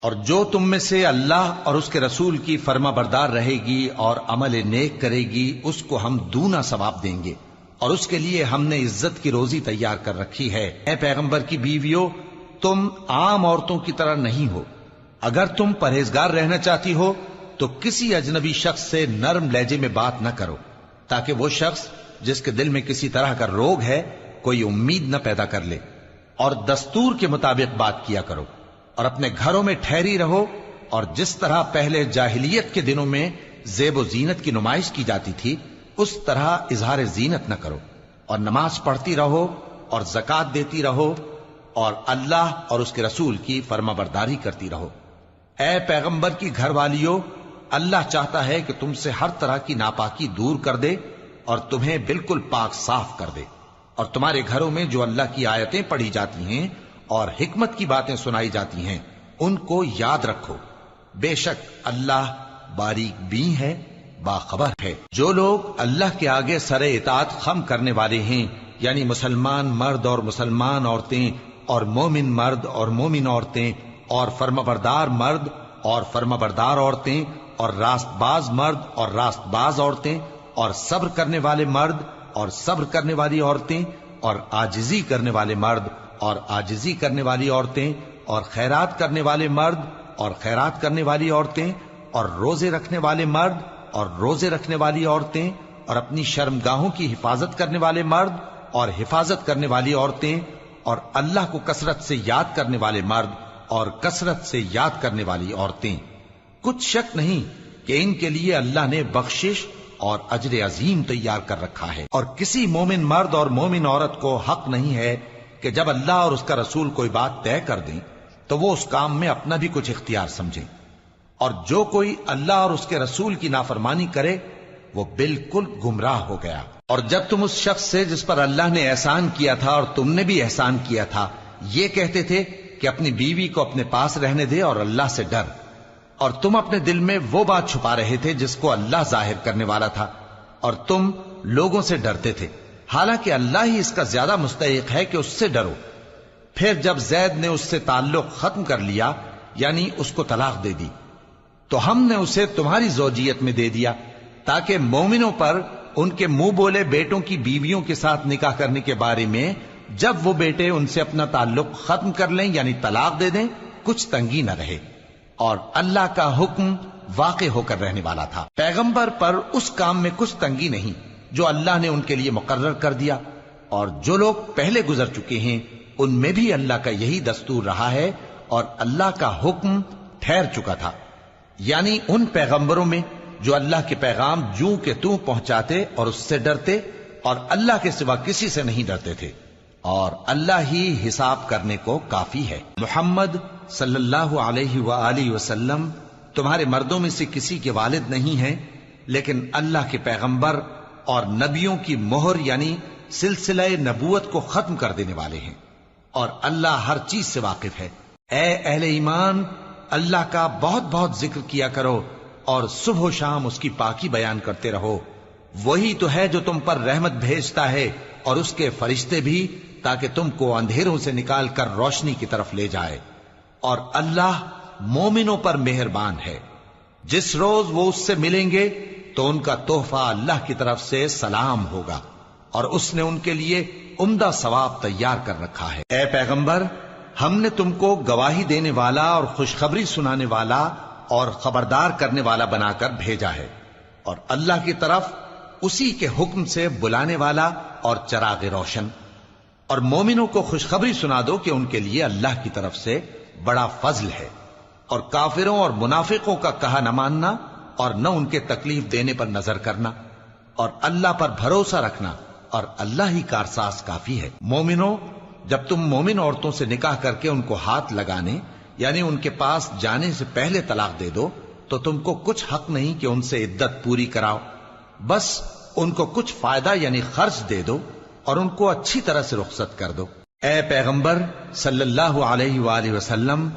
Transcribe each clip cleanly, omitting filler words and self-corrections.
اور جو تم میں سے اللہ اور اس کے رسول کی فرما بردار رہے گی اور عمل نیک کرے گی اس کو ہم دونا ثواب دیں گے، اور اس کے لیے ہم نے عزت کی روزی تیار کر رکھی ہے۔ اے پیغمبر کی بیویوں، تم عام عورتوں کی طرح نہیں ہو۔ اگر تم پرہیزگار رہنا چاہتی ہو تو کسی اجنبی شخص سے نرم لہجے میں بات نہ کرو، تاکہ وہ شخص جس کے دل میں کسی طرح کا روگ ہے کوئی امید نہ پیدا کر لے، اور دستور کے مطابق بات کیا کرو، اور اپنے گھروں میں ٹھہری رہو، اور جس طرح پہلے جاہلیت کے دنوں میں زیب و زینت کی نمائش کی جاتی تھی اس طرح اظہار زینت نہ کرو، اور نماز پڑھتی رہو اور زکوٰۃ دیتی رہو، اور اللہ اور اس کے رسول کی فرما برداری کرتی رہو۔ اے پیغمبر کی گھر والیوں، اللہ چاہتا ہے کہ تم سے ہر طرح کی ناپاکی دور کر دے اور تمہیں بالکل پاک صاف کر دے، اور تمہارے گھروں میں جو اللہ کی آیتیں پڑھی جاتی ہیں اور حکمت کی باتیں سنائی جاتی ہیں ان کو یاد رکھو، بے شک اللہ باریک بین ہے، باخبر ہے۔ جو لوگ اللہ کے آگے سر اطاعت خم کرنے والے ہیں، یعنی مسلمان مرد اور مسلمان عورتیں، اور مومن مرد اور مومن عورتیں، اور فرمانبردار مرد اور فرمانبردار عورتیں، اور راست باز مرد اور راست باز عورتیں، اور صبر کرنے والے مرد اور صبر کرنے والی عورتیں، اور عاجزی کرنے والے مرد اور عاجزی کرنے والی عورتیں، اور خیرات کرنے والے مرد اور خیرات کرنے والی عورتیں، اور روزے رکھنے والے مرد اور روزے رکھنے والی عورتیں، اور اپنی شرمگاہوں کی حفاظت کرنے والے مرد اور حفاظت کرنے والی عورتیں، اور اللہ کو کثرت سے یاد کرنے والے مرد اور کثرت سے یاد کرنے والی عورتیں۔ کچھ شک نہیں کہ ان کے لیے اللہ نے بخشش اور اجر عظیم تیار کر رکھا ہے، اور کسی مومن مرد اور مومن عورت کو حق نہیں ہے کہ جب اللہ اور اس کا رسول کوئی بات طے کر دیں تو وہ اس کام میں اپنا بھی کچھ اختیار سمجھیں، اور جو کوئی اللہ اور اس کے رسول کی نافرمانی کرے وہ بالکل گمراہ ہو گیا۔ اور جب تم اس شخص سے جس پر اللہ نے احسان کیا تھا اور تم نے بھی احسان کیا تھا یہ کہتے تھے کہ اپنی بیوی کو اپنے پاس رہنے دے اور اللہ سے ڈر، اور تم اپنے دل میں وہ بات چھپا رہے تھے جس کو اللہ ظاہر کرنے والا تھا، اور تم لوگوں سے ڈرتے تھے، حالانکہ اللہ ہی اس کا زیادہ مستحق ہے کہ اس سے ڈرو۔ پھر جب زید نے اس سے تعلق ختم کر لیا، یعنی اس کو طلاق دے دی، تو ہم نے اسے تمہاری زوجیت میں دے دیا تاکہ مومنوں پر ان کے منہ بولے بیٹوں کی بیویوں کے ساتھ نکاح کرنے کے بارے میں جب وہ بیٹے ان سے اپنا تعلق ختم کر لیں یعنی طلاق دے دیں کچھ تنگی نہ رہے، اور اللہ کا حکم واقع ہو کر رہنے والا تھا۔ پیغمبر پر اس کام میں کچھ تنگی نہیں جو اللہ نے ان کے لیے مقرر کر دیا، اور جو لوگ پہلے گزر چکے ہیں ان میں بھی اللہ کا یہی دستور رہا ہے، اور اللہ کا حکم ٹھہر چکا تھا، یعنی ان پیغمبروں میں جو اللہ کے پیغام جوں کہ توں پہنچاتے اور اس سے ڈرتے اور اللہ کے سوا کسی سے نہیں ڈرتے تھے، اور اللہ ہی حساب کرنے کو کافی ہے۔ محمد صلی اللہ علیہ وآلہ وسلم تمہارے مردوں میں سے کسی کے والد نہیں ہیں، لیکن اللہ کے پیغمبر اور نبیوں کی مہر یعنی سلسلہ نبوت کو ختم کر دینے والے ہیں، اور اللہ ہر چیز سے واقف ہے۔ اے اہل ایمان، اللہ کا بہت بہت ذکر کیا کرو اور صبح و شام اس کی پاکی بیان کرتے رہو، وہی تو ہے جو تم پر رحمت بھیجتا ہے اور اس کے فرشتے بھی، تاکہ تم کو اندھیروں سے نکال کر روشنی کی طرف لے جائے، اور اللہ مومنوں پر مہربان ہے۔ جس روز وہ اس سے ملیں گے تو ان کا تحفہ اللہ کی طرف سے سلام ہوگا، اور اس نے ان کے لیے عمدہ ثواب تیار کر رکھا ہے۔ اے پیغمبر، ہم نے تم کو گواہی دینے والا اور خوشخبری سنانے والا اور خبردار کرنے والا بنا کر بھیجا ہے، اور اللہ کی طرف اسی کے حکم سے بلانے والا اور چراغ روشن۔ اور مومنوں کو خوشخبری سنا دو کہ ان کے لیے اللہ کی طرف سے بڑا فضل ہے، اور کافروں اور منافقوں کا کہا نہ ماننا اور نہ ان کے تکلیف دینے پر نظر کرنا، اور اللہ پر بھروسہ رکھنا، اور اللہ ہی کارساز کافی ہے۔ مومنوں، جب تم مومن عورتوں سے نکاح کر کے ان کو ہاتھ لگانے یعنی ان کے پاس جانے سے پہلے طلاق دے دو تو تم کو کچھ حق نہیں کہ ان سے عدت پوری کراؤ، بس ان کو کچھ فائدہ یعنی خرچ دے دو اور ان کو اچھی طرح سے رخصت کر دو۔ اے پیغمبر صلی اللہ علیہ وآلہ وسلم،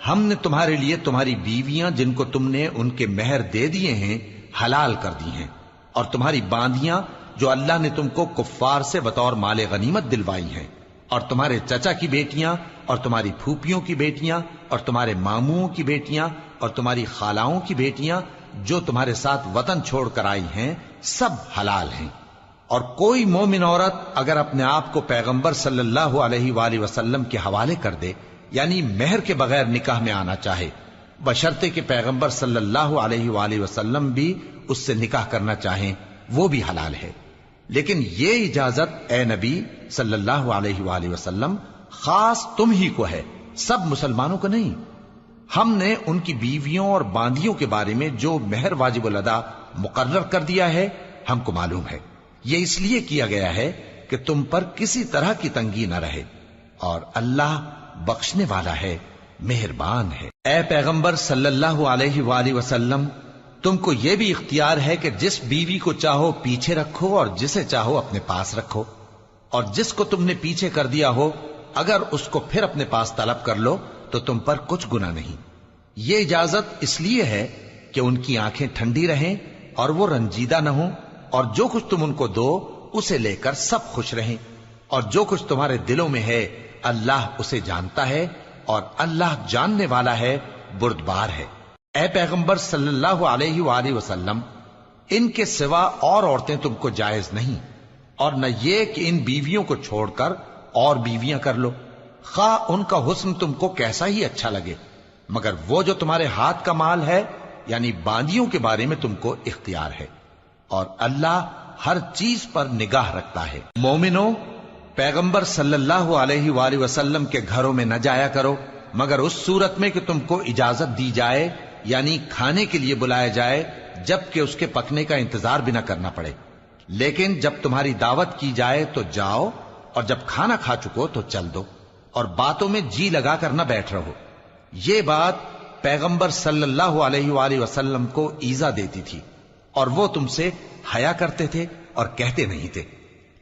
ہم نے تمہارے لیے تمہاری بیویاں جن کو تم نے ان کے مہر دے دیے ہیں حلال کر دی ہیں، اور تمہاری باندیاں جو اللہ نے تم کو کفار سے بطور مال غنیمت دلوائی ہیں، اور تمہارے چچا کی بیٹیاں اور تمہاری پھوپھیوں کی بیٹیاں اور تمہارے ماموں کی بیٹیاں اور تمہاری خالاؤں کی بیٹیاں جو تمہارے ساتھ وطن چھوڑ کر آئی ہیں سب حلال ہیں۔ اور کوئی مومن عورت اگر اپنے آپ کو پیغمبر صلی اللہ علیہ وآلہ وسلم کے حوالے کر دے، یعنی مہر کے بغیر نکاح میں آنا چاہے، بشرطے کہ پیغمبر صلی اللہ علیہ وآلہ وسلم بھی اس سے نکاح کرنا چاہیں، وہ بھی حلال ہے۔ لیکن یہ اجازت اے نبی صلی اللہ علیہ وآلہ وسلم خاص تم ہی کو ہے، سب مسلمانوں کو نہیں۔ ہم نے ان کی بیویوں اور باندیوں کے بارے میں جو مہر واجب الادا مقرر کر دیا ہے ہم کو معلوم ہے، یہ اس لیے کیا گیا ہے کہ تم پر کسی طرح کی تنگی نہ رہے، اور اللہ بخشنے والا ہے، مہربان ہے۔ اے پیغمبر صلی اللہ علیہ وآلہ وسلم، تم کو یہ بھی اختیار ہے کہ جس بیوی کو چاہو پیچھے رکھو اور جسے چاہو اپنے پاس رکھو، اور جس کو تم نے پیچھے کر دیا ہو اگر اس کو پھر اپنے پاس طلب کر لو تو تم پر کچھ گناہ نہیں۔ یہ اجازت اس لیے ہے کہ ان کی آنکھیں ٹھنڈی رہیں اور وہ رنجیدہ نہ ہوں، اور جو کچھ تم ان کو دو اسے لے کر سب خوش رہیں، اور جو کچھ تمہارے دلوں میں ہے اللہ اسے جانتا ہے، اور اللہ جاننے والا ہے، بردبار ہے۔ اے پیغمبر صلی اللہ علیہ وآلہ وسلم، ان کے سوا اور عورتیں تم کو جائز نہیں، اور نہ یہ کہ ان بیویوں کو چھوڑ کر اور بیویاں کر لو، خواہ ان کا حسن تم کو کیسا ہی اچھا لگے، مگر وہ جو تمہارے ہاتھ کا مال ہے یعنی باندیوں کے بارے میں تم کو اختیار ہے، اور اللہ ہر چیز پر نگاہ رکھتا ہے۔ مومنوں، پیغمبر صلی اللہ علیہ وآلہ وسلم کے گھروں میں نہ جایا کرو مگر اس صورت میں کہ تم کو اجازت دی جائے، یعنی کھانے کے لیے بلایا جائے جبکہ اس کے پکنے کا انتظار بھی نہ کرنا پڑے۔ لیکن جب تمہاری دعوت کی جائے تو جاؤ، اور جب کھانا کھا چکو تو چل دو، اور باتوں میں جی لگا کر نہ بیٹھ رہو۔ یہ بات پیغمبر صلی اللہ علیہ وآلہ وسلم کو ایذا دیتی تھی، اور وہ تم سے حیا کرتے تھے اور کہتے نہیں تھے،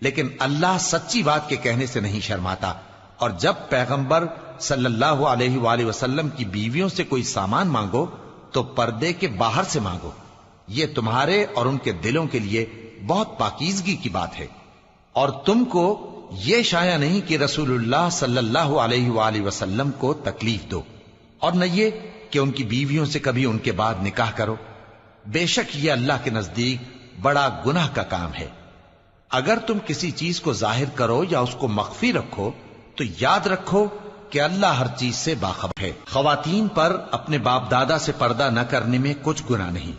لیکن اللہ سچی بات کے کہنے سے نہیں شرماتا، اور جب پیغمبر صلی اللہ علیہ وآلہ وسلم کی بیویوں سے کوئی سامان مانگو تو پردے کے باہر سے مانگو، یہ تمہارے اور ان کے دلوں کے لیے بہت پاکیزگی کی بات ہے۔ اور تم کو یہ شایع نہیں کہ رسول اللہ صلی اللہ علیہ وآلہ وسلم کو تکلیف دو، اور نہ یہ کہ ان کی بیویوں سے کبھی ان کے بعد نکاح کرو، بے شک یہ اللہ کے نزدیک بڑا گناہ کا کام ہے۔ اگر تم کسی چیز کو ظاہر کرو یا اس کو مخفی رکھو تو یاد رکھو کہ اللہ ہر چیز سے باخبر ہے۔ خواتین پر اپنے باپ دادا سے پردہ نہ کرنے میں کچھ گناہ نہیں،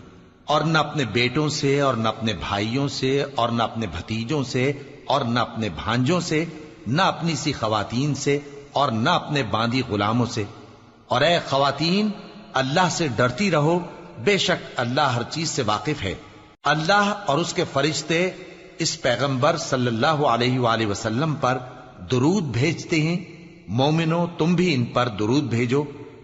اور نہ اپنے بیٹوں سے اور نہ اپنے بھائیوں سے اور نہ اپنے بھتیجوں سے اور نہ اپنے بھانجوں سے، نہ اپنی سی خواتین سے اور نہ اپنے باندی غلاموں سے۔ اور اے خواتین، اللہ سے ڈرتی رہو، بے شک اللہ ہر چیز سے واقف ہے۔ اللہ اور اس کے فرشتے اس پیغمبر صلی اللہ علیہ وآلہ وسلم پر درود بھیجتے ہیں، مومنوں تم بھی ان پر درود بھیجو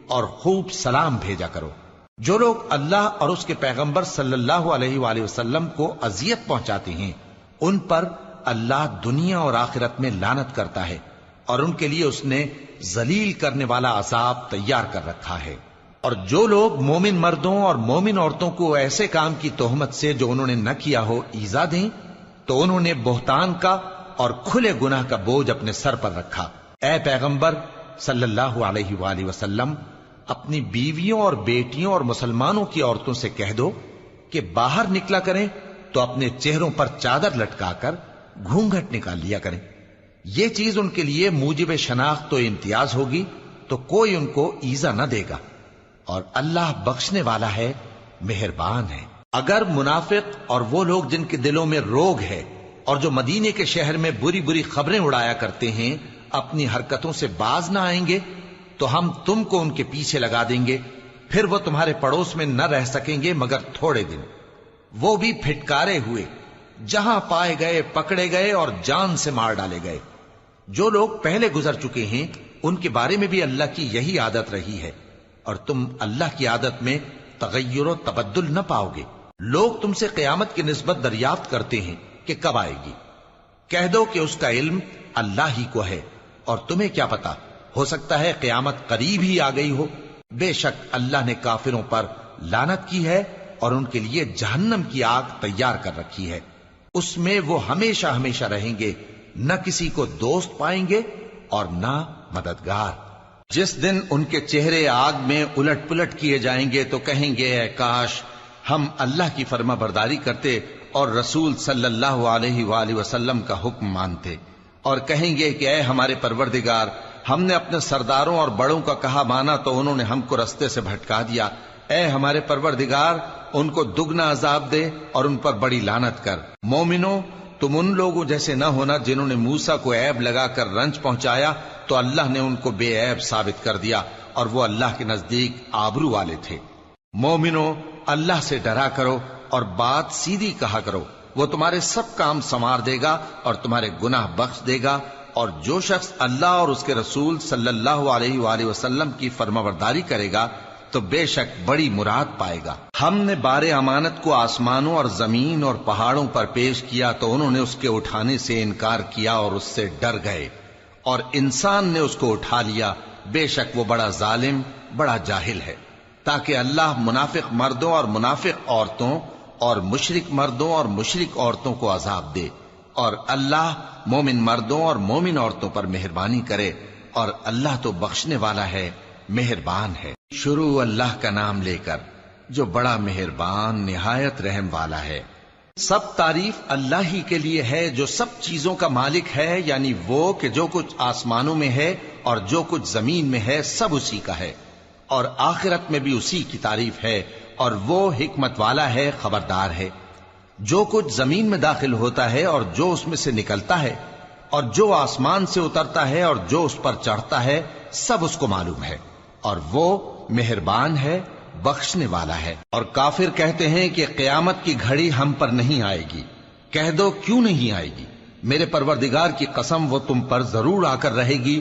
اور خوب سلام بھیجا کرو۔ جو لوگ اللہ اور اس کے پیغمبر صلی اللہ علیہ وآلہ وسلم کو اذیت پہنچاتے ہیں ان پر اللہ دنیا اور آخرت میں لعنت کرتا ہے، اور ان کے لیے اس نے ذلیل کرنے والا عذاب تیار کر رکھا ہے۔ اور جو لوگ مومن مردوں اور مومن عورتوں کو ایسے کام کی تہمت سے جو انہوں نے نہ کیا ہو ایذا دیں تو انہوں نے بہتان کا اور کھلے گناہ کا بوجھ اپنے سر پر رکھا۔ اے پیغمبر صلی اللہ علیہ وآلہ وسلم، اپنی بیویوں اور بیٹیوں اور مسلمانوں کی عورتوں سے کہہ دو کہ باہر نکلا کریں تو اپنے چہروں پر چادر لٹکا کر گھونگھٹ نکال لیا کریں، یہ چیز ان کے لیے موجب شناخت و امتیاز ہوگی تو کوئی ان کو ایذا نہ دے گا، اور اللہ بخشنے والا ہے، مہربان ہے۔ اگر منافق اور وہ لوگ جن کے دلوں میں روگ ہے اور جو مدینے کے شہر میں بری بری خبریں اڑایا کرتے ہیں اپنی حرکتوں سے باز نہ آئیں گے تو ہم تم کو ان کے پیچھے لگا دیں گے، پھر وہ تمہارے پڑوس میں نہ رہ سکیں گے مگر تھوڑے دن، وہ بھی پھٹکارے ہوئے، جہاں پائے گئے پکڑے گئے اور جان سے مار ڈالے گئے۔ جو لوگ پہلے گزر چکے ہیں ان کے بارے میں بھی اللہ کی یہی عادت رہی ہے، اور تم اللہ کی عادت میں تغیر و تبدل نہ پاؤ گے۔ لوگ تم سے قیامت کی نسبت دریافت کرتے ہیں کہ کب آئے گی، کہہ دو کہ اس کا علم اللہ ہی کو ہے، اور تمہیں کیا پتا، ہو سکتا ہے قیامت قریب ہی آ گئی ہو۔ بے شک اللہ نے کافروں پر لعنت کی ہے اور ان کے لیے جہنم کی آگ تیار کر رکھی ہے، اس میں وہ ہمیشہ ہمیشہ رہیں گے، نہ کسی کو دوست پائیں گے اور نہ مددگار۔ جس دن ان کے چہرے آگ میں الٹ پلٹ کیے جائیں گے تو کہیں گے اے کاش ہم اللہ کی فرما برداری کرتے اور رسول صلی اللہ علیہ وآلہ وسلم کا حکم مانتے، اور کہیں گے کہ اے ہمارے پروردگار، ہم نے اپنے سرداروں اور بڑوں کا کہا مانا تو انہوں نے ہم کو رستے سے بھٹکا دیا۔ اے ہمارے پروردگار، ان کو دگنا عذاب دے اور ان پر بڑی لعنت کر۔ مومنو، تم ان لوگوں جیسے نہ ہونا جنہوں نے موسیٰ کو عیب لگا کر رنج پہنچایا تو اللہ نے ان کو بے عیب ثابت کر دیا اور وہ اللہ کے نزدیک آبرو والے تھے۔ مومنو، اللہ سے ڈرا کرو اور بات سیدھی کہا کرو، وہ تمہارے سب کام سنوار دے گا اور تمہارے گناہ بخش دے گا، اور جو شخص اللہ اور اس کے رسول صلی اللہ علیہ وآلہ وسلم کی فرمانبرداری کرے گا تو بے شک بڑی مراد پائے گا۔ ہم نے بار امانت کو آسمانوں اور زمین اور پہاڑوں پر پیش کیا تو انہوں نے اس کے اٹھانے سے انکار کیا اور اس سے ڈر گئے، اور انسان نے اس کو اٹھا لیا، بے شک وہ بڑا ظالم، بڑا جاہل ہے، تاکہ اللہ منافق مردوں اور منافق عورتوں اور مشرک مردوں اور مشرک عورتوں کو عذاب دے، اور اللہ مومن مردوں اور مومن عورتوں پر مہربانی کرے، اور اللہ تو بخشنے والا ہے، مہربان ہے۔ شروع اللہ کا نام لے کر جو بڑا مہربان نہایت رحم والا ہے۔ سب تعریف اللہ ہی کے لیے ہے جو سب چیزوں کا مالک ہے، یعنی وہ کہ جو کچھ آسمانوں میں ہے اور جو کچھ زمین میں ہے سب اسی کا ہے، اور آخرت میں بھی اسی کی تعریف ہے، اور وہ حکمت والا ہے، خبردار ہے۔ جو کچھ زمین میں داخل ہوتا ہے اور جو اس میں سے نکلتا ہے اور جو آسمان سے اترتا ہے اور جو اس پر چڑھتا ہے سب اس کو معلوم ہے، اور وہ مہربان ہے، بخشنے والا ہے۔ اور کافر کہتے ہیں کہ قیامت کی گھڑی ہم پر نہیں آئے گی۔ کہہ دو کیوں نہیں آئے گی؟ میرے پروردگار کی قسم وہ تم پر ضرور آ کر رہے گی۔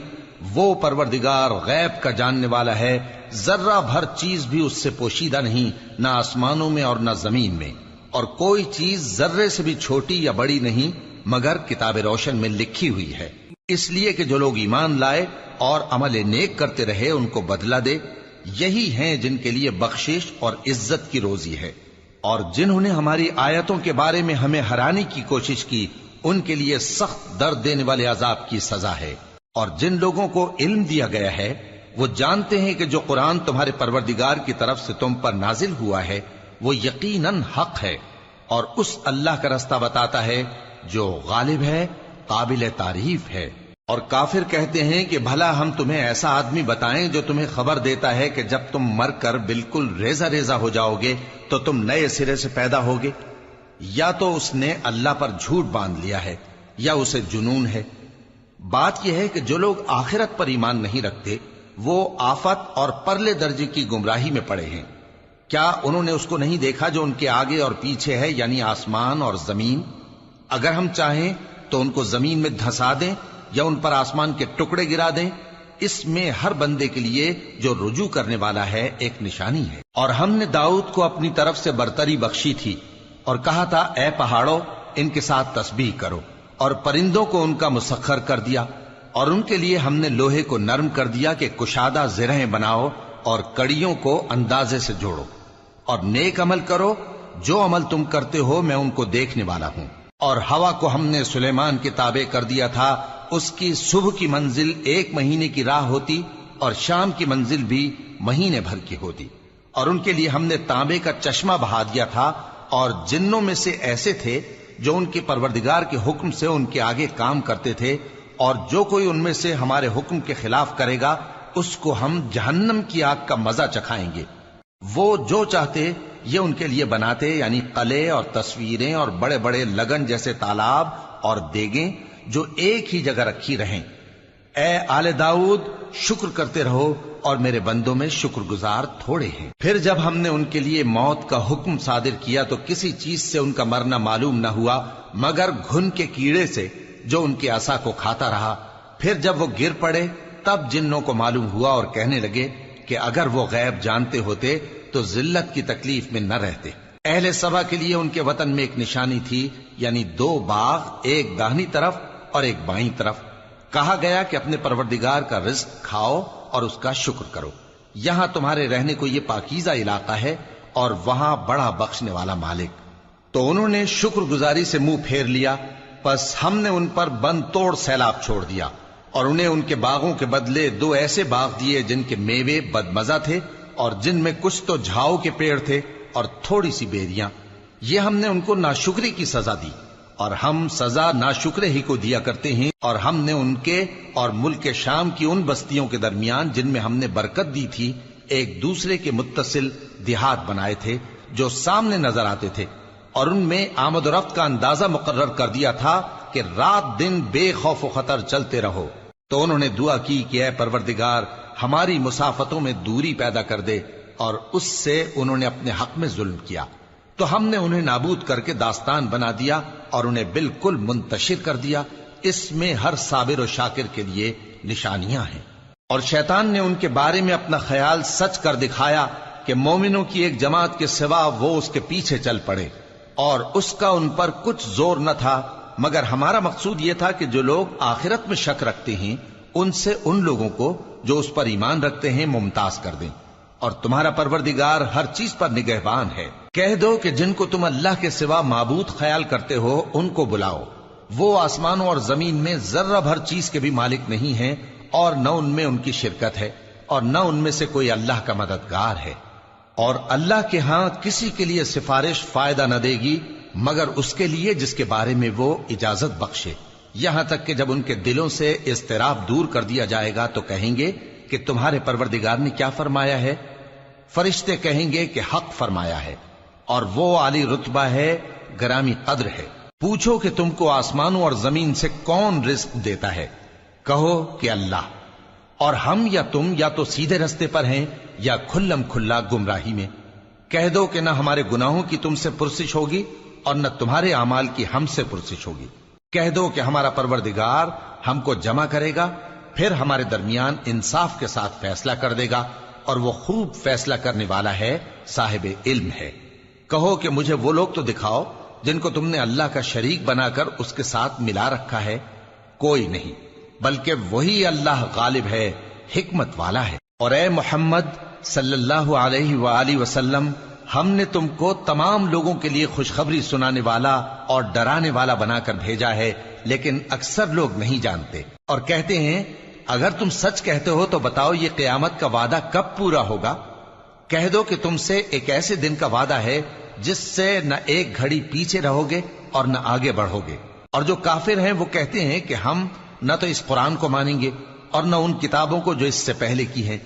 وہ پروردگار غیب کا جاننے والا ہے، ذرہ بھر چیز بھی اس سے پوشیدہ نہیں، نہ آسمانوں میں اور نہ زمین میں، اور کوئی چیز ذرے سے بھی چھوٹی یا بڑی نہیں مگر کتاب روشن میں لکھی ہوئی ہے، اس لیے کہ جو لوگ ایمان لائے اور عمل نیک کرتے رہے ان کو بدلہ دے۔ یہی ہیں جن کے لیے بخشش اور عزت کی روزی ہے، اور جنہوں نے ہماری آیتوں کے بارے میں ہمیں ہرانے کی کوشش کی ان کے لیے سخت درد دینے والے عذاب کی سزا ہے۔ اور جن لوگوں کو علم دیا گیا ہے وہ جانتے ہیں کہ جو قرآن تمہارے پروردگار کی طرف سے تم پر نازل ہوا ہے وہ یقیناً حق ہے، اور اس اللہ کا رستہ بتاتا ہے جو غالب ہے، قابل تعریف ہے۔ اور کافر کہتے ہیں کہ بھلا ہم تمہیں ایسا آدمی بتائیں جو تمہیں خبر دیتا ہے کہ جب تم مر کر بالکل ریزہ ریزہ ہو جاؤ گے تو تم نئے سرے سے پیدا ہوگے؟ یا تو اس نے اللہ پر جھوٹ باندھ لیا ہے یا اسے جنون ہے۔ بات یہ ہے کہ جو لوگ آخرت پر ایمان نہیں رکھتے وہ آفت اور پرلے درجے کی گمراہی میں پڑے ہیں۔ کیا انہوں نے اس کو نہیں دیکھا جو ان کے آگے اور پیچھے ہے، یعنی آسمان اور زمین؟ اگر ہم چاہیں تو ان کو زمین میں دھسا دیں یا ان پر آسمان کے ٹکڑے گرا دیں، اس میں ہر بندے کے لیے جو رجوع کرنے والا ہے ایک نشانی ہے۔ اور ہم نے داؤد کو اپنی طرف سے برتری بخشی تھی اور کہا تھا اے پہاڑوں ان کے ساتھ تسبیح کرو، اور پرندوں کو ان کا مسخر کر دیا، اور ان کے لیے ہم نے لوہے کو نرم کر دیا کہ کشادہ زرہیں بناؤ اور کڑیوں کو اندازے سے جوڑو، اور نیک عمل کرو، جو عمل تم کرتے ہو میں ان کو دیکھنے والا ہوں۔ اور ہوا کو ہم نے سلیمان کے تابع کر دیا تھا، اس کی صبح کی منزل 1 مہینے کی راہ ہوتی اور شام کی منزل بھی مہینے بھر کی ہوتی، اور ان کے لیے ہم نے تانبے کا چشمہ بہا دیا تھا، اور جنوں میں سے ایسے تھے جو ان کے پروردگار کے حکم سے ان کے آگے کام کرتے تھے، اور جو کوئی ان میں سے ہمارے حکم کے خلاف کرے گا اس کو ہم جہنم کی آگ کا مزہ چکھائیں گے۔ وہ جو چاہتے یہ ان کے لیے بناتے، یعنی قلعے اور تصویریں اور بڑے بڑے لگن جیسے تالاب اور دیگیں جو ایک ہی جگہ رکھی رہیں۔ اے آل داؤد، شکر کرتے رہو اور میرے بندوں میں شکر گزار تھوڑے ہیں۔ پھر جب ہم نے ان کے لیے موت کا حکم صادر کیا تو کسی چیز سے ان کا مرنا معلوم نہ ہوا مگر گھن کے کیڑے سے جو ان کے عصا کو کھاتا رہا۔ پھر جب وہ گر پڑے تب جنوں کو معلوم ہوا اور کہنے لگے کہ اگر وہ غیب جانتے ہوتے تو ذلت کی تکلیف میں نہ رہتے۔ اہل سبا کے لیے ان کے وطن میں ایک نشانی تھی، یعنی 2 باغ، ایک داہنی طرف اور ایک بائیں طرف۔ کہا گیا کہ اپنے پروردگار کا رزق کھاؤ اور اس کا شکر کرو، یہاں تمہارے رہنے کو یہ پاکیزہ علاقہ ہے اور وہاں بڑا بخشنے والا مالک۔ تو انہوں نے شکر گزاری سے منہ پھیر لیا، پس ہم نے ان پر بند توڑ سیلاب چھوڑ دیا، اور انہیں ان کے باغوں کے بدلے 2 ایسے باغ دیے جن کے میوے بدمزہ تھے اور جن میں کچھ تو جھاؤ کے پیڑ تھے اور تھوڑی سی بیریاں۔ یہ ہم نے ان کو ناشکری کی سزا دی، اور ہم سزا ناشکرے ہی کو دیا کرتے ہیں۔ اور ہم نے ان کے اور ملک شام کی ان بستیوں کے درمیان جن میں ہم نے برکت دی تھی ایک دوسرے کے متصل دیہات بنائے تھے جو سامنے نظر آتے تھے، اور ان میں آمد و رفت کا اندازہ مقرر کر دیا تھا کہ رات دن بے خوف و خطر چلتے رہو۔ تو انہوں نے دعا کی کہ اے پروردگار ہماری مسافتوں میں دوری پیدا کر دے، اور اس سے انہوں نے اپنے حق میں ظلم کیا، تو ہم نے انہیں نابود کر کے داستان بنا دیا اور انہیں بالکل منتشر کر دیا۔ اس میں ہر صابر و شاکر کے لیے نشانیاں ہیں۔ اور شیطان نے ان کے بارے میں اپنا خیال سچ کر دکھایا کہ مومنوں کی ایک جماعت کے سوا وہ اس کے پیچھے چل پڑے، اور اس کا ان پر کچھ زور نہ تھا، مگر ہمارا مقصود یہ تھا کہ جو لوگ آخرت میں شک رکھتے ہیں ان سے ان لوگوں کو جو اس پر ایمان رکھتے ہیں ممتاز کر دیں، اور تمہارا پروردگار ہر چیز پر نگہبان ہے۔ کہہ دو کہ جن کو تم اللہ کے سوا معبود خیال کرتے ہو ان کو بلاؤ، وہ آسمانوں اور زمین میں ذرہ بھر چیز کے بھی مالک نہیں ہیں، اور نہ ان میں ان کی شرکت ہے، اور نہ ان میں سے کوئی اللہ کا مددگار ہے، اور اللہ کے ہاں کسی کے لیے سفارش فائدہ نہ دے گی مگر اس کے لیے جس کے بارے میں وہ اجازت بخشے، یہاں تک کہ جب ان کے دلوں سے اضطراب دور کر دیا جائے گا تو کہیں گے کہ تمہارے پروردگار نے کیا فرمایا ہے؟ فرشتے کہیں گے کہ حق فرمایا ہے، اور وہ عالی رتبہ ہے، گرامی قدر ہے۔ پوچھو کہ تم کو آسمانوں اور زمین سے کون رزق دیتا ہے؟ کہو کہ اللہ، اور ہم یا تم یا تو سیدھے رستے پر ہیں یا کھلم کھلا گمراہی میں۔ کہہ دو کہ نہ ہمارے گناہوں کی تم سے پرسش ہوگی اور نہ تمہارے اعمال کی ہم سے پرسش ہوگی۔ کہہ دو کہ ہمارا پروردگار ہم کو جمع کرے گا، پھر ہمارے درمیان انصاف کے ساتھ فیصلہ کر دے گا، اور وہ خوب فیصلہ کرنے والا ہے، صاحب علم ہے۔ کہو کہ مجھے وہ لوگ تو دکھاؤ جن کو تم نے اللہ کا شریک بنا کر اس کے ساتھ ملا رکھا ہے۔ کوئی نہیں، بلکہ وہی اللہ غالب ہے، حکمت والا ہے۔ اور اے محمد صلی اللہ علیہ وآلہ وسلم، ہم نے تم کو تمام لوگوں کے لیے خوشخبری سنانے والا اور ڈرانے والا بنا کر بھیجا ہے، لیکن اکثر لوگ نہیں جانتے، اور کہتے ہیں اگر تم سچ کہتے ہو تو بتاؤ یہ قیامت کا وعدہ کب پورا ہوگا؟ کہہ دو کہ تم سے ایک ایسے دن کا وعدہ ہے جس سے نہ ایک گھڑی پیچھے رہو گے اور نہ آگے بڑھو گے۔ اور جو کافر ہیں وہ کہتے ہیں کہ ہم نہ تو اس قرآن کو مانیں گے اور نہ ان کتابوں کو جو اس سے پہلے کی ہیں،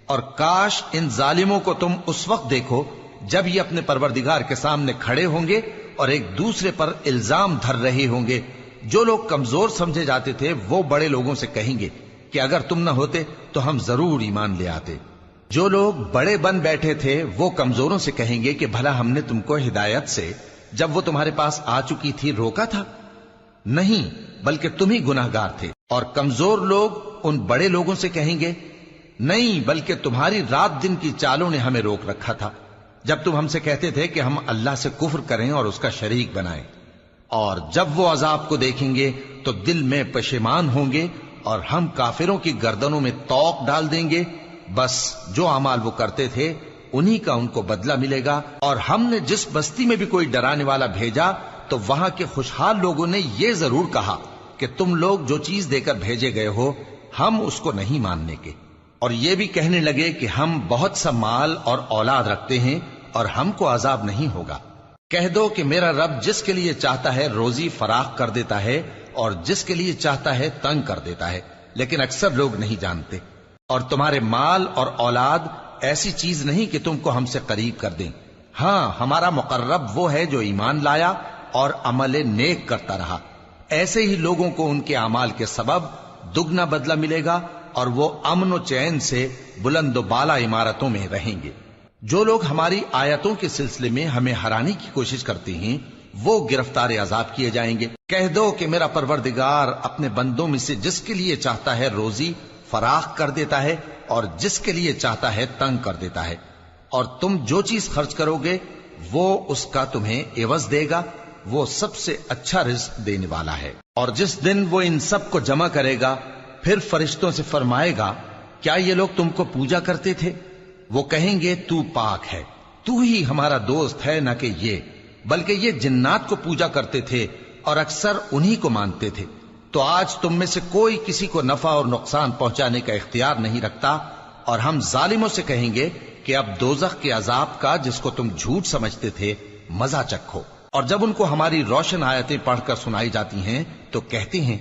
اور کاش ان ظالموں کو تم اس وقت دیکھو جب یہ اپنے پروردگار کے سامنے کھڑے ہوں گے اور ایک دوسرے پر الزام دھر رہے ہوں گے۔ جو لوگ کمزور سمجھے جاتے تھے وہ بڑے لوگوں سے کہیں گے کہ اگر تم نہ ہوتے تو ہم ضرور ایمان لے آتے۔ جو لوگ بڑے بن بیٹھے تھے وہ کمزوروں سے کہیں گے کہ بھلا ہم نے تم کو ہدایت سے جب وہ تمہارے پاس آ چکی تھی روکا تھا؟ نہیں، بلکہ تم ہی گناہگار تھے۔ اور کمزور لوگ ان بڑے لوگوں سے کہیں گے نہیں، بلکہ تمہاری رات دن کی چالوں نے ہمیں روک رکھا تھا جب تم ہم سے کہتے تھے کہ ہم اللہ سے کفر کریں اور اس کا شریک بنائیں۔ اور جب وہ عذاب کو دیکھیں گے تو دل میں پشیمان ہوں گے، اور ہم کافروں کی گردنوں میں طوق ڈال دیں گے، بس جو اعمال وہ کرتے تھے انہی کا ان کو بدلہ ملے گا۔ اور ہم نے جس بستی میں بھی کوئی ڈرانے والا بھیجا تو وہاں کے خوشحال لوگوں نے یہ ضرور کہا کہ تم لوگ جو چیز دے کر بھیجے گئے ہو ہم اس کو نہیں ماننے کے، اور یہ بھی کہنے لگے کہ ہم بہت سا مال اور اولاد رکھتے ہیں اور ہم کو عذاب نہیں ہوگا۔ کہہ دو کہ میرا رب جس کے لیے چاہتا ہے روزی فراخ کر دیتا ہے اور جس کے لیے چاہتا ہے تنگ کر دیتا ہے، لیکن اکثر لوگ نہیں جانتے۔ اور تمہارے مال اور اولاد ایسی چیز نہیں کہ تم کو ہم سے قریب کر دیں، ہاں ہمارا مقرب وہ ہے جو ایمان لایا اور عمل نیک کرتا رہا۔ ایسے ہی لوگوں کو ان کے اعمال کے سبب دگنا بدلہ ملے گا، اور وہ امن و چین سے بلند و بالا عمارتوں میں رہیں گے۔ جو لوگ ہماری آیتوں کے سلسلے میں ہمیں ہرانے کی کوشش کرتے ہیں وہ گرفتار عذاب کیے جائیں گے۔ کہہ دو کہ میرا پروردگار اپنے بندوں میں سے جس کے لیے چاہتا ہے روزی فراخ کر دیتا ہے اور جس کے لیے چاہتا ہے تنگ کر دیتا ہے، اور تم جو چیز خرچ کرو گے وہ اس کا تمہیں عوض دے گا، وہ سب سے اچھا رزق دینے والا ہے۔ اور جس دن وہ ان سب کو جمع کرے گا پھر فرشتوں سے فرمائے گا کیا یہ لوگ تم کو پوجا کرتے تھے؟ وہ کہیں گے تو پاک ہے، تو ہی ہمارا دوست ہے، نہ کہ یہ، بلکہ یہ جنات کو پوجا کرتے تھے اور اکثر انہی کو مانتے تھے۔ تو آج تم میں سے کوئی کسی کو نفع اور نقصان پہنچانے کا اختیار نہیں رکھتا، اور ہم ظالموں سے کہیں گے کہ اب دوزخ کے عذاب کا، جس کو تم جھوٹ سمجھتے تھے، مزہ چکھو۔ اور جب ان کو ہماری روشن آیتیں پڑھ کر سنائی جاتی ہیں تو کہتے ہیں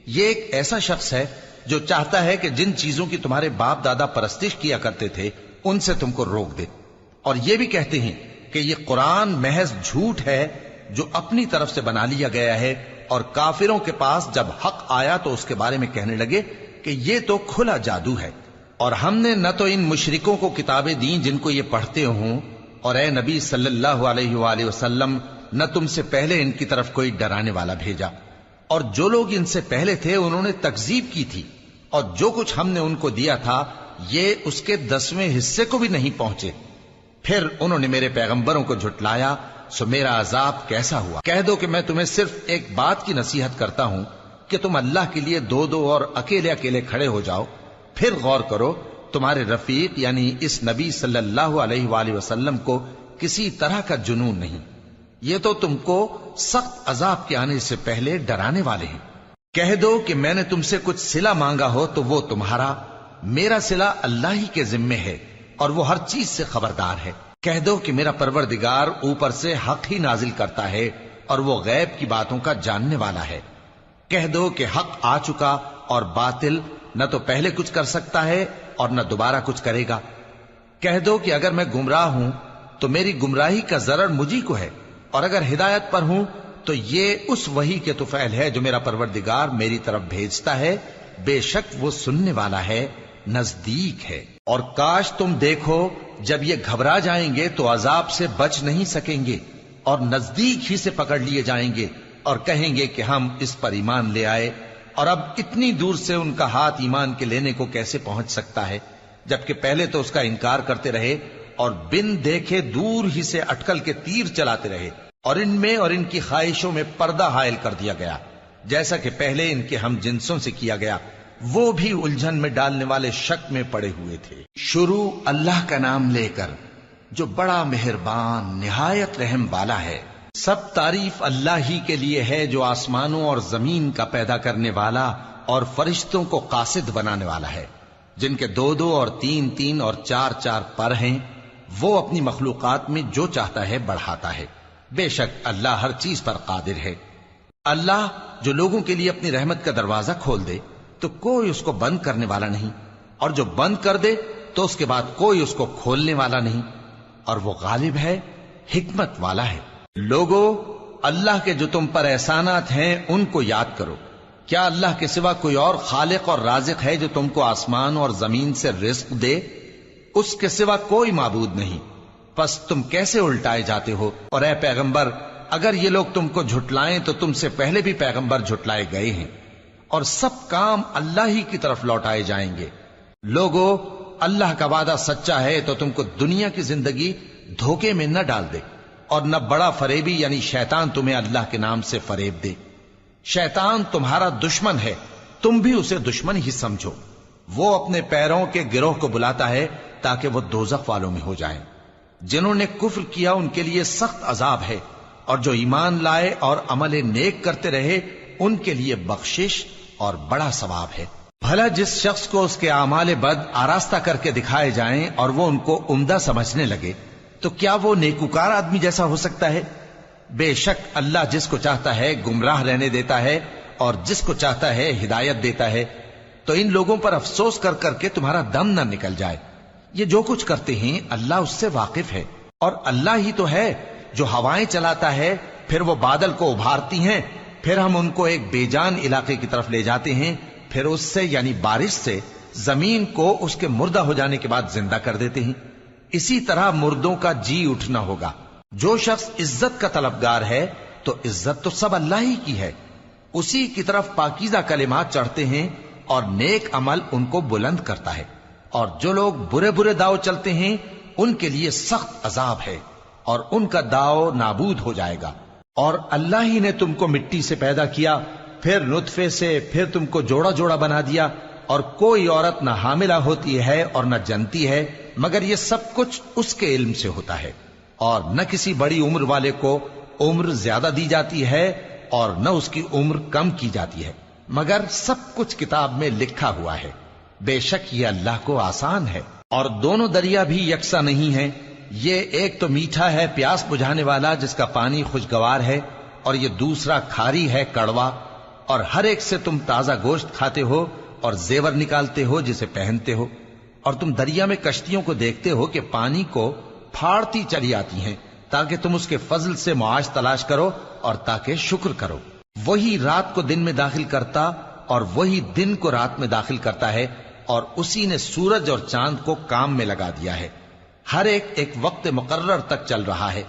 یہ ایک ایسا شخص ہے جو چاہتا ہے کہ جن چیزوں کی تمہارے باپ دادا پرستش کیا کرتے تھے ان سے تم کو روک دے، اور یہ بھی کہتے ہیں کہ یہ قرآن محض جھوٹ ہے جو اپنی طرف سے بنا لیا گیا ہے، اور کافروں کے پاس جب حق آیا تو اس کے بارے میں کہنے لگے کہ یہ تو کھلا جادو ہے۔ اور ہم نے نہ تو ان مشرکوں کو کتابیں دیں جن کو یہ پڑھتے ہوں، اور اے نبی صلی اللہ علیہ وآلہ وسلم نہ تم سے پہلے ان کی طرف کوئی ڈرانے والا بھیجا، اور جو لوگ ان سے پہلے تھے انہوں نے تکذیب کی تھی، اور جو کچھ ہم نے ان کو دیا تھا یہ اس کے 10ویں حصے کو بھی نہیں پہنچے۔ پھر انہوں نے میرے پیغمبروں کو جھٹلایا، سو میرا عذاب کیسا ہوا۔ کہہ دو کہ میں تمہیں صرف ایک بات کی نصیحت کرتا ہوں کہ تم اللہ کے لیے دو دو اور اکیلے اکیلے کھڑے ہو جاؤ، پھر غور کرو تمہارے رفیق یعنی اس نبی صلی اللہ علیہ وآلہ وسلم کو کسی طرح کا جنون نہیں، یہ تو تم کو سخت عذاب کے آنے سے پہلے ڈرانے والے ہیں۔ کہہ دو کہ میں نے تم سے کچھ صلہ مانگا ہو تو وہ تمہارا، میرا صلہ اللہ ہی کے ذمے ہے اور وہ ہر چیز سے خبردار ہے۔ کہہ دو کہ میرا پروردگار اوپر سے حق ہی نازل کرتا ہے اور وہ غیب کی باتوں کا جاننے والا ہے۔ کہہ دو کہ حق آ چکا اور باطل نہ تو پہلے کچھ کر سکتا ہے اور نہ دوبارہ کچھ کرے گا۔ کہہ دو کہ اگر میں گمراہ ہوں تو میری گمراہی کا ضرر مجھی کو ہے، اور اگر ہدایت پر ہوں تو یہ اس وحی کے طفیل ہے جو میرا پروردگار میری طرف بھیجتا ہے، بے شک وہ سننے والا ہے، نزدیک ہے۔ اور کاش تم دیکھو جب یہ گھبرا جائیں گے تو عذاب سے بچ نہیں سکیں گے اور نزدیک ہی سے پکڑ لیے جائیں گے اور کہیں گے کہ ہم اس پر ایمان لے آئے، اور اب اتنی دور سے ان کا ہاتھ ایمان کے لینے کو کیسے پہنچ سکتا ہے، جبکہ پہلے تو اس کا انکار کرتے رہے اور بن دیکھے دور ہی سے اٹکل کے تیر چلاتے رہے، اور ان میں اور ان کی خواہشوں میں پردہ حائل کر دیا گیا، جیسا کہ پہلے ان کے ہم جنسوں سے کیا گیا، وہ بھی الجھن میں ڈالنے والے شک میں پڑے ہوئے تھے۔ شروع اللہ کا نام لے کر جو بڑا مہربان نہایت رحم والا ہے۔ سب تعریف اللہ ہی کے لیے ہے جو آسمانوں اور زمین کا پیدا کرنے والا اور فرشتوں کو قاصد بنانے والا ہے، جن کے 2 اور 3 اور 4 پر ہیں، وہ اپنی مخلوقات میں جو چاہتا ہے بڑھاتا ہے، بے شک اللہ ہر چیز پر قادر ہے۔ اللہ جو لوگوں کے لیے اپنی رحمت کا دروازہ کھول دے تو کوئی اس کو بند کرنے والا نہیں، اور جو بند کر دے تو اس کے بعد کوئی اس کو کھولنے والا نہیں، اور وہ غالب ہے، حکمت والا ہے۔ لوگو، اللہ کے جو تم پر احسانات ہیں ان کو یاد کرو۔ کیا اللہ کے سوا کوئی اور خالق اور رازق ہے جو تم کو آسمان اور زمین سے رزق دے؟ اس کے سوا کوئی معبود نہیں، پس تم کیسے الٹائے جاتے ہو؟ اور اے پیغمبر، اگر یہ لوگ تم کو جھٹلائیں تو تم سے پہلے بھی پیغمبر جھٹلائے گئے ہیں، اور سب کام اللہ ہی کی طرف لوٹائے جائیں گے۔ لوگو، اللہ کا وعدہ سچا ہے تو تم کو دنیا کی زندگی دھوکے میں نہ ڈال دے، اور نہ بڑا فریبی یعنی شیطان تمہیں اللہ کے نام سے فریب دے۔ شیطان تمہارا دشمن ہے، تم بھی اسے دشمن ہی سمجھو۔ وہ اپنے پیروں کے گروہ کو بلاتا ہے تاکہ وہ دوزخ والوں میں ہو جائیں۔ جنہوں نے کفر کیا ان کے لیے سخت عذاب ہے، اور جو ایمان لائے اور عمل نیک کرتے رہے ان کے لیے بخشش اور بڑا ثواب ہے۔ بھلا جس شخص کو اس کے اعمال بد آراستہ کر کے دکھائے جائیں اور وہ ان کو عمدہ سمجھنے لگے تو کیا وہ نیکوکار آدمی جیسا ہو سکتا ہے؟ بے شک اللہ جس کو چاہتا ہے گمراہ رہنے دیتا ہے اور جس کو چاہتا ہے ہدایت دیتا ہے۔ تو ان لوگوں پر افسوس کر کر کے تمہارا دم نہ نکل جائے، یہ جو کچھ کرتے ہیں اللہ اس سے واقف ہے، اور اللہ ہی تو ہے جو ہوائیں چلاتا ہے، پھر وہ بادل کو ابھارتی ہیں، پھر ہم ان کو ایک بے جان علاقے کی طرف لے جاتے ہیں، پھر اس سے یعنی بارش سے زمین کو اس کے مردہ ہو جانے کے بعد زندہ کر دیتے ہیں۔ اسی طرح مردوں کا جی اٹھنا ہوگا۔ جو شخص عزت کا طلبگار ہے تو عزت تو سب اللہ ہی کی ہے، اسی کی طرف پاکیزہ کلمات چڑھتے ہیں اور نیک عمل ان کو بلند کرتا ہے، اور جو لوگ برے برے داؤ چلتے ہیں ان کے لیے سخت عذاب ہے، اور ان کا داؤ نابود ہو جائے گا۔ اور اللہ ہی نے تم کو مٹی سے پیدا کیا، پھر نطفے سے، پھر تم کو جوڑا جوڑا بنا دیا، اور کوئی عورت نہ حاملہ ہوتی ہے اور نہ جنتی ہے مگر یہ سب کچھ اس کے علم سے ہوتا ہے، اور نہ کسی بڑی عمر والے کو عمر زیادہ دی جاتی ہے اور نہ اس کی عمر کم کی جاتی ہے، مگر سب کچھ کتاب میں لکھا ہوا ہے، بے شک یہ اللہ کو آسان ہے۔ اور دونوں دریا بھی یکساں نہیں ہیں، یہ ایک تو میٹھا ہے پیاس بجھانے والا جس کا پانی خوشگوار ہے، اور یہ دوسرا کھاری ہے کڑوا، اور ہر ایک سے تم تازہ گوشت کھاتے ہو اور زیور نکالتے ہو جسے پہنتے ہو، اور تم دریا میں کشتیوں کو دیکھتے ہو کہ پانی کو پھاڑتی چلی آتی ہیں تاکہ تم اس کے فضل سے معاش تلاش کرو اور تاکہ شکر کرو۔ وہی رات کو دن میں داخل کرتا اور وہی دن کو رات میں داخل کرتا ہے، اور اسی نے سورج اور چاند کو کام میں لگا دیا ہے، ہر ایک ایک وقت مقرر تک چل رہا ہے۔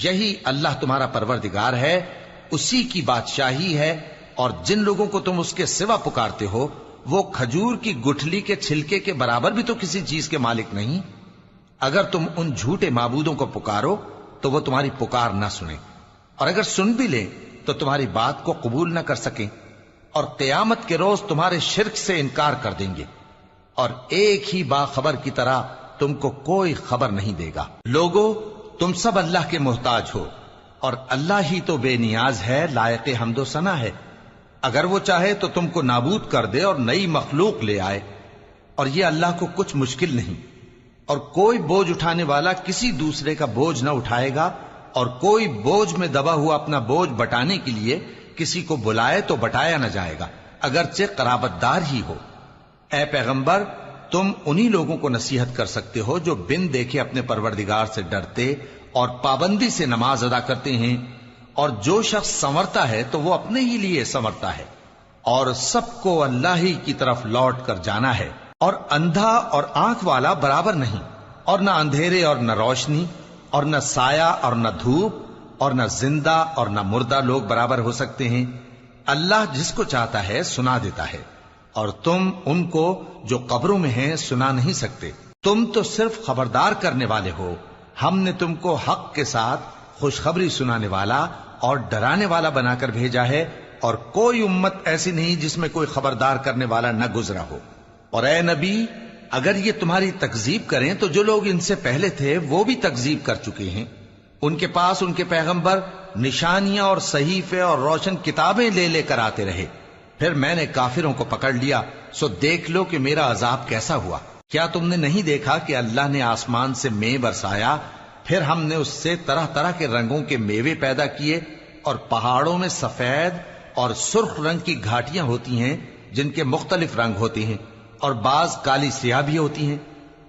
یہی اللہ تمہارا پروردگار ہے، اسی کی بادشاہی ہے، اور جن لوگوں کو تم اس کے سوا پکارتے ہو وہ کھجور کی گٹھلی کے چھلکے کے برابر بھی تو کسی چیز کے مالک نہیں۔ اگر تم ان جھوٹے معبودوں کو پکارو تو وہ تمہاری پکار نہ سنیں، اور اگر سن بھی لیں تو تمہاری بات کو قبول نہ کر سکیں، اور قیامت کے روز تمہارے شرک سے انکار کر دیں گے، اور ایک ہی باخبر کی طرح تم کو کوئی خبر نہیں دے گا۔ لوگو تم سب اللہ کے محتاج ہو، اور اللہ ہی تو بے نیاز ہے، لائق حمد و ثنا ہے۔ اگر وہ چاہے تو تم کو نابود کر دے اور نئی مخلوق لے آئے، اور یہ اللہ کو کچھ مشکل نہیں۔ اور کوئی بوجھ اٹھانے والا کسی دوسرے کا بوجھ نہ اٹھائے گا، اور کوئی بوجھ میں دبا ہوا اپنا بوجھ بٹانے کے لیے کسی کو بلائے تو بٹایا نہ جائے گا، اگرچہ قرابت دار ہی ہو۔ اے پیغمبر، تم انہی لوگوں کو نصیحت کر سکتے ہو جو بن دیکھے اپنے پروردگار سے ڈرتے اور پابندی سے نماز ادا کرتے ہیں، اور جو شخص سنورتا ہے تو وہ اپنے ہی لیے سنورتا ہے، اور سب کو اللہ ہی کی طرف لوٹ کر جانا ہے۔ اور اندھا اور آنکھ والا برابر نہیں، اور نہ اندھیرے اور نہ روشنی، اور نہ سایہ اور نہ دھوپ، اور نہ زندہ اور نہ مردہ لوگ برابر ہو سکتے ہیں۔ اللہ جس کو چاہتا ہے سنا دیتا ہے، اور تم ان کو جو قبروں میں ہیں سنا نہیں سکتے۔ تم تو صرف خبردار کرنے والے ہو، ہم نے تم کو حق کے ساتھ خوشخبری سنانے والا اور ڈرانے والا بنا کر بھیجا ہے، اور کوئی امت ایسی نہیں جس میں کوئی خبردار کرنے والا نہ گزرا ہو۔ اور اے نبی، اگر یہ تمہاری تکذیب کریں تو جو لوگ ان سے پہلے تھے وہ بھی تکذیب کر چکے ہیں۔ ان کے پاس ان کے پیغمبر نشانیاں اور صحیفے اور روشن کتابیں لے لے کر آتے رہے، پھر میں نے کافروں کو پکڑ لیا، سو دیکھ لو کہ میرا عذاب کیسا ہوا۔ کیا تم نے نہیں دیکھا کہ اللہ نے آسمان سے مے برسایا، پھر ہم نے اس سے طرح طرح کے رنگوں کے میوے پیدا کیے، اور پہاڑوں میں سفید اور سرخ رنگ کی گھاٹیاں ہوتی ہیں جن کے مختلف رنگ ہوتے ہیں، اور بعض کالی سیاہ بھی ہوتی ہیں،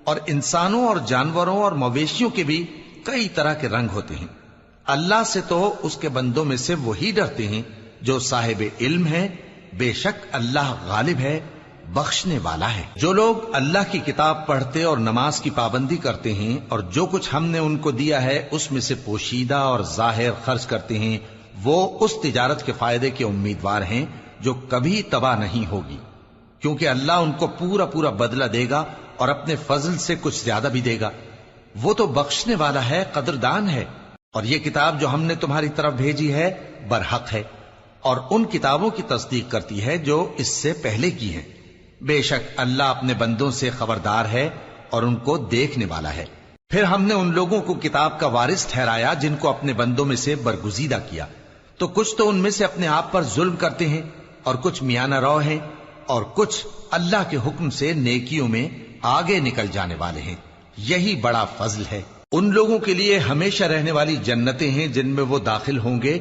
اور انسانوں اور جانوروں اور مویشیوں کے بھی کئی طرح کے رنگ ہوتے ہیں۔ اللہ سے تو اس کے بندوں میں سے وہی ڈرتے ہیں جو صاحب علم ہے، بے شک اللہ غالب ہے، بخشنے والا ہے۔ جو لوگ اللہ کی کتاب پڑھتے اور نماز کی پابندی کرتے ہیں، اور جو کچھ ہم نے ان کو دیا ہے اس میں سے پوشیدہ اور ظاہر خرچ کرتے ہیں، وہ اس تجارت کے فائدے کے امیدوار ہیں جو کبھی تباہ نہیں ہوگی، کیونکہ اللہ ان کو پورا پورا بدلہ دے گا اور اپنے فضل سے کچھ زیادہ بھی دے گا۔ وہ تو بخشنے والا ہے، قدردان ہے۔ اور یہ کتاب جو ہم نے تمہاری طرف بھیجی ہے برحق ہے، اور ان کتابوں کی تصدیق کرتی ہے جو اس سے پہلے کی ہیں۔ بے شک اللہ اپنے بندوں سے خبردار ہے اور ان کو دیکھنے والا ہے۔ پھر ہم نے ان لوگوں کو کتاب کا وارث ٹھہرایا جن کو اپنے بندوں میں سے برگزیدہ کیا، تو کچھ تو ان میں سے اپنے آپ پر ظلم کرتے ہیں، اور کچھ میانہ رو ہیں، اور کچھ اللہ کے حکم سے نیکیوں میں آگے نکل جانے والے ہیں۔ یہی بڑا فضل ہے۔ ان لوگوں کے لیے ہمیشہ رہنے والی جنتیں ہیں جن میں وہ داخل ہوں گے،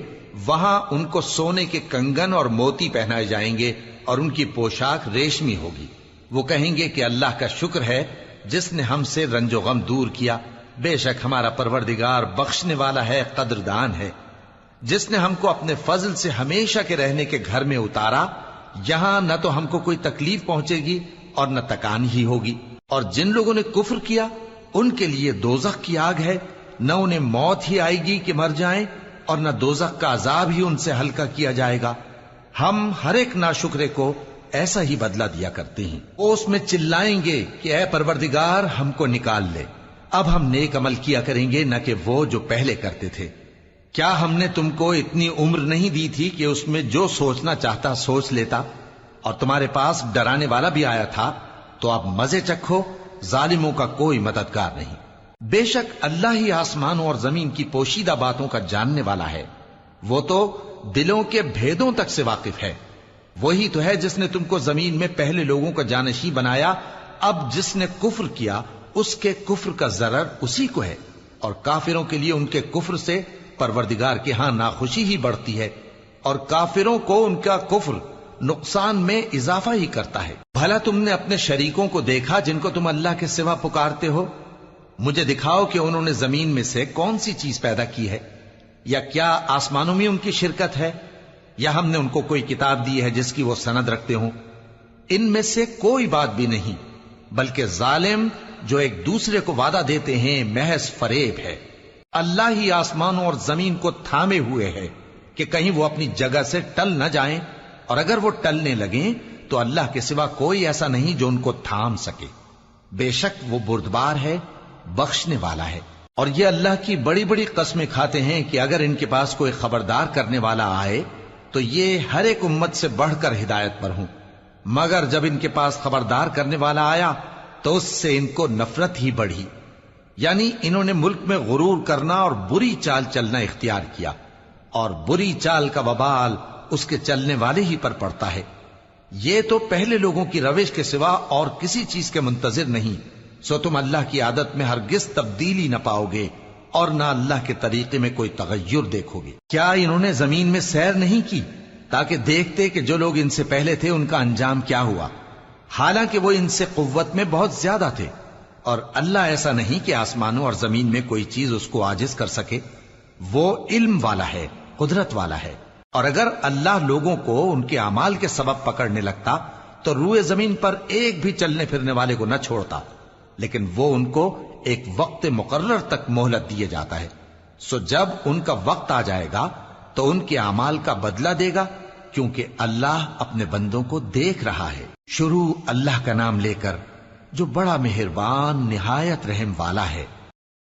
وہاں ان کو سونے کے کنگن اور موتی پہنائے جائیں گے، اور ان کی پوشاک ریشمی ہوگی۔ وہ کہیں گے کہ اللہ کا شکر ہے جس نے ہم سے رنج و غم دور کیا، بے شک ہمارا پروردگار بخشنے والا ہے، قدردان ہے۔ جس نے ہم کو اپنے فضل سے ہمیشہ کے رہنے کے گھر میں اتارا، یہاں نہ تو ہم کو کوئی تکلیف پہنچے گی اور نہ تکان ہی ہوگی۔ اور جن لوگوں نے کفر کیا ان کے لیے دوزخ کی آگ ہے، نہ انہیں موت ہی آئے گی کہ مر جائیں، اور نہ دوزخ کا عذاب ہی ان سے ہلکا کیا جائے گا۔ ہم ہر ایک ناشکرے کو ایسا ہی بدلہ دیا کرتے ہیں۔ وہ اس میں چلائیں گے کہ اے پروردگار ہم کو نکال لے، اب ہم نیک عمل کیا کریں گے نہ کہ وہ جو پہلے کرتے تھے۔ کیا ہم نے تم کو اتنی عمر نہیں دی تھی کہ اس میں جو سوچنا چاہتا سوچ لیتا، اور تمہارے پاس ڈرانے والا بھی آیا تھا؟ تو اب مزے چکھو، ظالموں کا کوئی مددگار نہیں۔ بے شک اللہ ہی آسمانوں اور زمین کی پوشیدہ باتوں کا جاننے والا ہے، وہ تو دلوں کے بھیدوں تک سے واقف ہے۔ وہی تو ہے جس نے تم کو زمین میں پہلے لوگوں کا جانشین بنایا. اب جس نے کفر کیا اس کے کفر کا ضرر اسی کو ہے، اور کافروں کے لیے ان کے کفر سے پروردگار کے ہاں ناخوشی ہی بڑھتی ہے، اور کافروں کو ان کا کفر نقصان میں اضافہ ہی کرتا ہے. بھلا تم نے اپنے شریکوں کو دیکھا جن کو تم اللہ کے سوا پکارتے ہو؟ مجھے دکھاؤ کہ انہوں نے زمین میں سے کون سی چیز پیدا کی ہے، یا کیا آسمانوں میں ان کی شرکت ہے، یا ہم نے ان کو کوئی کتاب دی ہے جس کی وہ سند رکھتے ہوں؟ ان میں سے کوئی بات بھی نہیں، بلکہ ظالم جو ایک دوسرے کو وعدہ دیتے ہیں محض فریب ہے. اللہ ہی آسمانوں اور زمین کو تھامے ہوئے ہے کہ کہیں وہ اپنی جگہ سے ٹل نہ جائیں، اور اگر وہ ٹلنے لگیں تو اللہ کے سوا کوئی ایسا نہیں جو ان کو تھام سکے. بے شک وہ بردبار ہے، بخشنے والا ہے. اور یہ اللہ کی بڑی بڑی قسمیں کھاتے ہیں کہ اگر ان کے پاس کوئی خبردار کرنے والا آئے تو یہ ہر ایک امت سے بڑھ کر ہدایت پر ہوں، مگر جب ان کے پاس خبردار کرنے والا آیا تو اس سے ان کو نفرت ہی بڑھی. یعنی انہوں نے ملک میں غرور کرنا اور بری چال چلنا اختیار کیا، اور بری چال کا وبال اس کے چلنے والے ہی پر پڑتا ہے. یہ تو پہلے لوگوں کی روش کے سوا اور کسی چیز کے منتظر نہیں، سو تم اللہ کی عادت میں ہرگز تبدیلی نہ پاؤ گے اور نہ اللہ کے طریقے میں کوئی تغیر دیکھو گے. کیا انہوں نے زمین میں سیر نہیں کی تاکہ دیکھتے کہ جو لوگ ان سے پہلے تھے ان کا انجام کیا ہوا، حالانکہ وہ ان سے قوت میں بہت زیادہ تھے. اور اللہ ایسا نہیں کہ آسمانوں اور زمین میں کوئی چیز اس کو عاجز کر سکے. وہ علم والا ہے، قدرت والا ہے. اور اگر اللہ لوگوں کو ان کے اعمال کے سبب پکڑنے لگتا تو روئے زمین پر ایک بھی چلنے پھرنے والے کو نہ چھوڑتا، لیکن وہ ان کو ایک وقت مقرر تک مہلت دیے جاتا ہے. سو جب ان کا وقت آ جائے گا تو ان کے اعمال کا بدلہ دے گا، کیونکہ اللہ اپنے بندوں کو دیکھ رہا ہے. شروع اللہ کا نام لے کر جو بڑا مہربان نہایت رحم والا ہے.